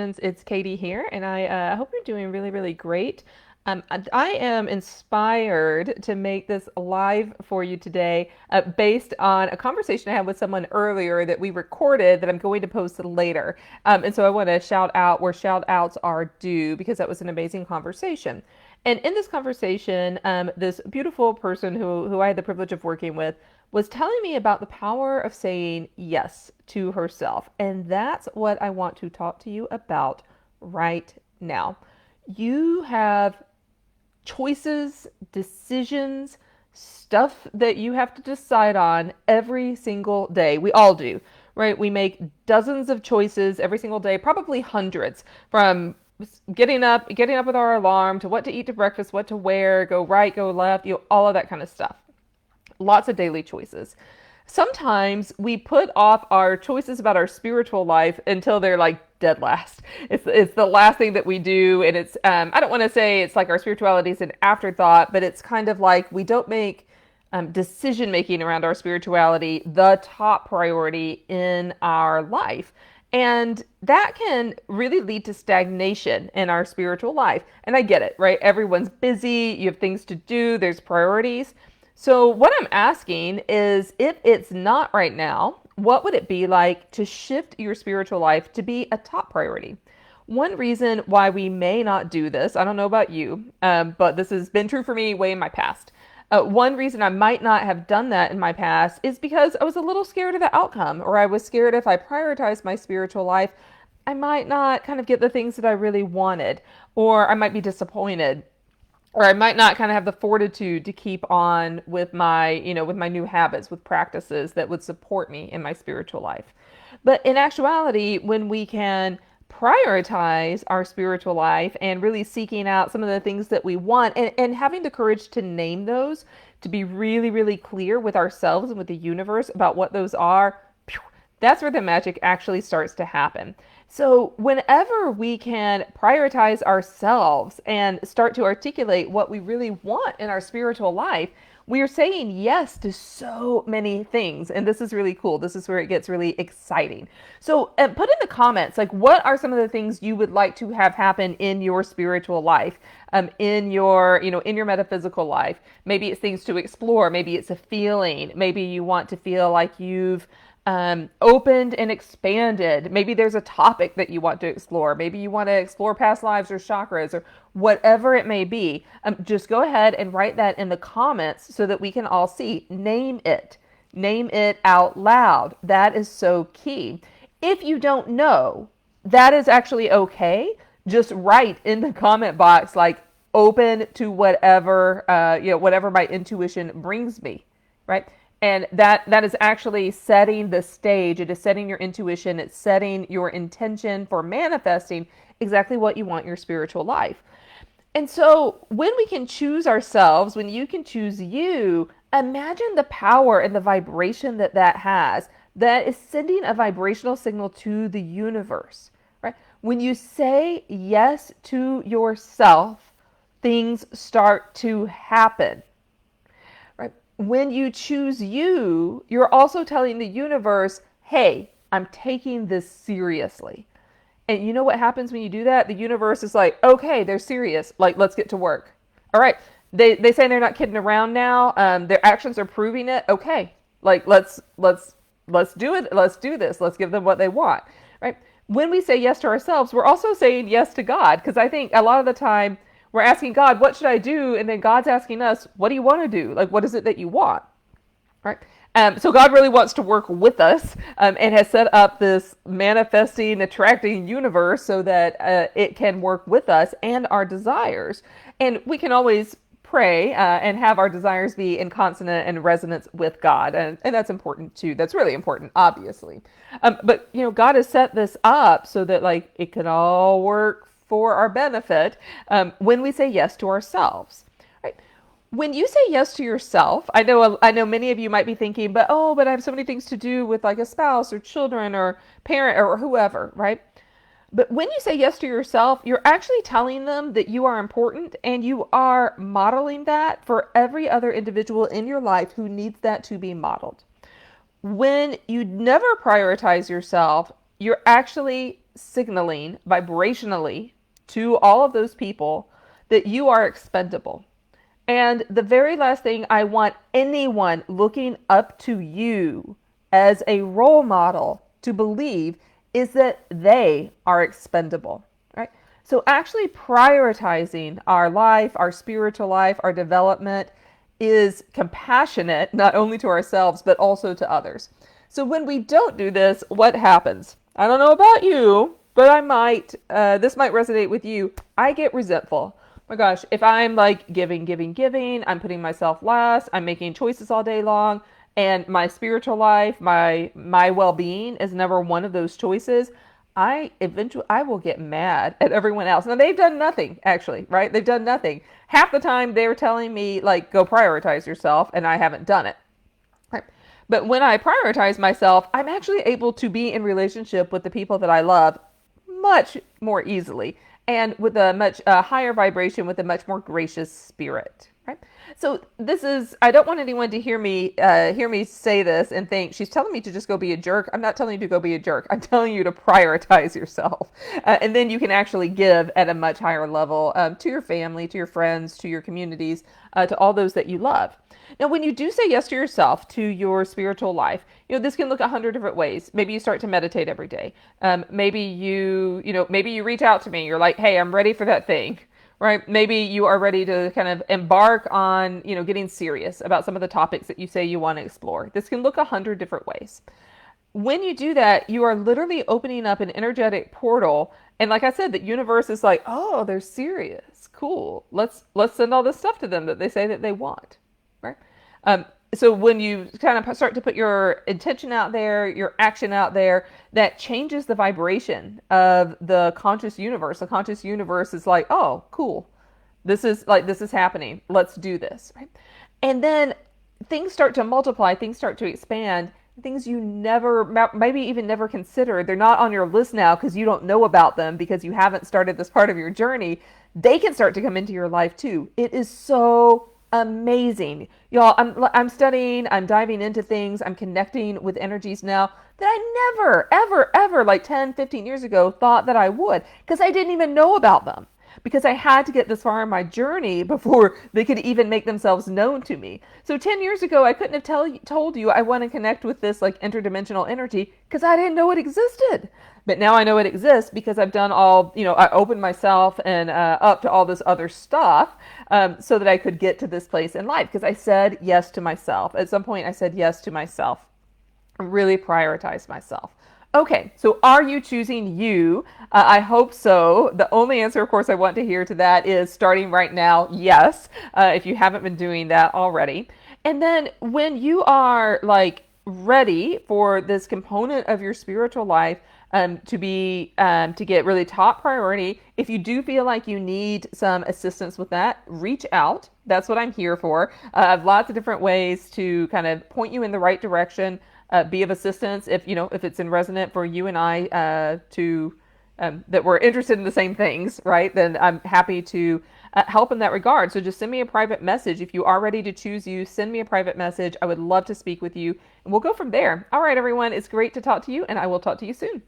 It's Katie here, and I hope you're doing really, really great. I am inspired to make this live for you today based on a conversation I had with someone earlier that we recorded that I'm going to post later. And so I want to shout out where shout outs are due because that was an amazing conversation. And in this conversation, this beautiful person who I had the privilege of working with was telling me about the power of saying yes to herself. And that's what I want to talk to you about right now. You have choices, decisions, stuff that you have to decide on every single day. We all do, right? We make dozens of choices every single day, probably hundreds, from getting up with our alarm to what to eat to breakfast, what to wear, go right, go left, all of that kind of stuff. Lots of daily choices. Sometimes we put off our choices about our spiritual life until they're like dead last. It's the last thing that we do, and it's I don't want to say it's like our spirituality is an afterthought, but it's kind of like we don't make decision making around our spirituality the top priority in our life. And that can really lead to stagnation in our spiritual life. And I get it, right? Everyone's busy, you have things to do, there's priorities. So, what I'm asking is if it's not right now, what would it be like to shift your spiritual life to be a top priority? One reason why we may not do this, I don't know about you, but this has been true for me way in my past. One reason I might not have done that in my past is because I was a little scared of the outcome, or I was scared if I prioritized my spiritual life, I might not kind of get the things that I really wanted, or I might be disappointed, or I might not kind of have the fortitude to keep on with my new habits, with practices that would support me in my spiritual life. But in actuality, when we can prioritize our spiritual life and really seeking out some of the things that we want and having the courage to name those, to be really, really clear with ourselves and with the universe about what those are, that's where the magic actually starts to happen. So, whenever we can prioritize ourselves and start to articulate what we really want in our spiritual life, we are saying yes to so many things. And this is really cool. This is where it gets really exciting. So, put in the comments, like, what are some of the things you would like to have happen in your spiritual life, in your metaphysical life? Maybe it's things to explore. Maybe it's a feeling. Maybe you want to feel like you've opened and expanded. Maybe there's a topic that you want to explore. Maybe you want to explore past lives or chakras or whatever it may be. Just go ahead and write that in the comments so that we can all see. Name it. Name it out loud. That is so key. If you don't know, that is actually okay. Just write in the comment box, like, open to whatever my intuition brings me, right? And that is actually setting the stage. It is setting your intuition. It's setting your intention for manifesting exactly what you want in your spiritual life. And so when we can choose ourselves, when you can choose you, imagine the power and the vibration that that has. That is sending a vibrational signal to the universe, right? When you say yes to yourself, things start to happen. When you choose you, you're also telling the universe, hey, I'm taking this seriously. And you know what happens when you do that? The universe is like, okay, they're serious. Like, let's get to work. All right. They say they're not kidding around now. Their actions are proving it. Okay. Like, let's do it. Let's do this. Let's give them what they want. Right. When we say yes to ourselves, we're also saying yes to God. Because I think a lot of the time we're asking God, what should I do? And then God's asking us, what do you want to do? Like, what is it that you want? Right? So God really wants to work with us and has set up this manifesting, attracting universe so that it can work with us and our desires. And we can always pray and have our desires be in consonant and resonance with God. And that's important too. That's really important, obviously. But, God has set this up so that, like, it can all work for our benefit when we say yes to ourselves. Right? When you say yes to yourself, I know many of you might be thinking, but I have so many things to do with, like, a spouse or children or parent or whoever, right? But when you say yes to yourself, you're actually telling them that you are important, and you are modeling that for every other individual in your life who needs that to be modeled. When you never prioritize yourself, you're actually signaling vibrationally to all of those people that you are expendable. And the very last thing I want anyone looking up to you as a role model to believe is that they are expendable, right? So actually prioritizing our life, our spiritual life, our development is compassionate not only to ourselves but also to others. So when we don't do this, what happens? I don't know about you, but I might, this might resonate with you. I get resentful. My gosh, if I'm like giving, giving, giving, I'm putting myself last, I'm making choices all day long, and my spiritual life, my well-being is never one of those choices, I will get mad at everyone else. Now they've done nothing, actually, right? They've done nothing. Half the time they're telling me like go prioritize yourself, and I haven't done it. Right? But when I prioritize myself, I'm actually able to be in relationship with the people that I love much more easily and with a much higher vibration, with a much more gracious spirit. Right. So this is, I don't want anyone to hear me say this and think she's telling me to just go be a jerk. I'm not telling you to go be a jerk. I'm telling you to prioritize yourself. And then you can actually give at a much higher level to your family, to your friends, to your communities, to all those that you love. Now, when you do say yes to yourself, to your spiritual life, this can look 100 different ways. Maybe you start to meditate every day. Maybe maybe you reach out to me. You're like, hey, I'm ready for that thing, right? Maybe you are ready to kind of embark on, getting serious about some of the topics that you say you want to explore. This can look 100 different ways. When you do that, you are literally opening up an energetic portal. And like I said, the universe is like, oh, they're serious. Cool. Let's send all this stuff to them that they say that they want. Right? So when you kind of start to put your intention out there, your action out there, that changes the vibration of the conscious universe. The conscious universe is like, oh, cool. This is happening. Let's do this. Right? And then things start to multiply, things start to expand, things you never, maybe even never considered. They're not on your list now because you don't know about them because you haven't started this part of your journey. They can start to come into your life too. It is so amazing. Y'all, I'm studying, I'm diving into things, I'm connecting with energies now that I never, ever, ever, like 10, 15 years ago, thought that I would, because I didn't even know about them. Because I had to get this far in my journey before they could even make themselves known to me. So 10 years ago, I couldn't have told you I want to connect with this like interdimensional energy because I didn't know it existed. But now I know it exists because I've done all, I opened myself and up to all this other stuff so that I could get to this place in life because I said yes to myself. At some point, I said yes to myself. I really prioritized myself. Okay, so are you choosing you? I hope so. The only answer, of course, I want to hear to that is starting right now, yes, if you haven't been doing that already. And then when you are like ready for this component of your spiritual life to get really top priority, if you do feel like you need some assistance with that, reach out. That's what I'm here for. I have lots of different ways to kind of point you in the right direction. Be of assistance if it's in resonant for you and I to that we're interested in the same things, right? Then I'm happy to help in that regard. So just send me a private message if you are ready to choose you. Send me a private message. I would love to speak with you, and we'll go from there. All right, everyone, it's great to talk to you, and I will talk to you soon.